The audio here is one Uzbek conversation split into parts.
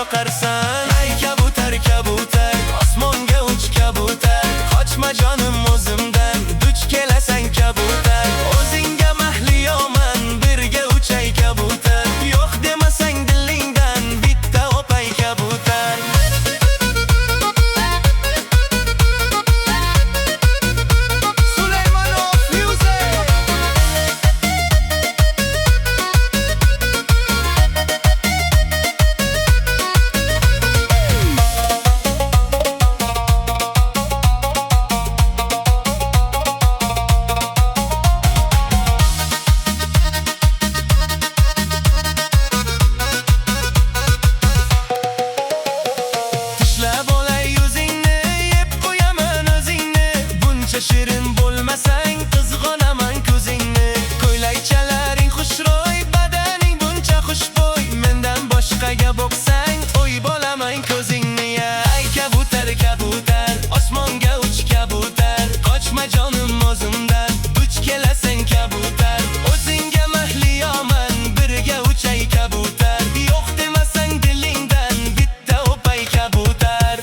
yoqarsan. Ay kabutar kabutar, osmonga uch kabutar, qochma jonim o'zimdan, duch kelasan kabutar. O'zingga mahliyoman, birga uchay kabutar, yo'q demasang dilingdan, bitta o'pay kabutar. Suleymanov Music. Shirin bo'lmasang qizg'onaman ko'zingni, ko'ylakchalaring xushro'y, badaning buncha xushbo'y, mendan boshqaga boqsang to'y bo'laman ko'zingni ya. Ay kabutar kabutar, osmonga uch kabutar, qochma jonim o'zimdan, duch kelasan kabutar. O'zingga mahliyoman, birga uchay kabutar, yo'q demasang dilingdan, bitta o'pay kabutar.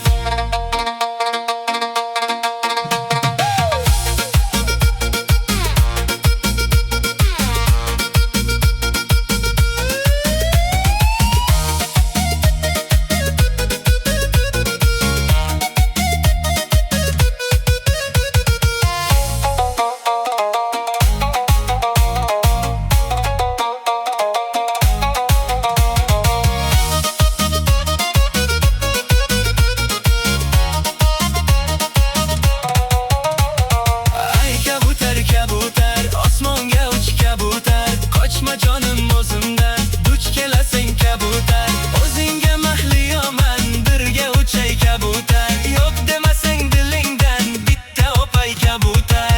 Kabutar, osmonga uch kabutar, qochma jonim o'zimdan, duch kelasan kabutar. O'zingga mahliyoman, birga uchay kabutar, yo'q demasang dilingdan, bitta o'pay kabutar.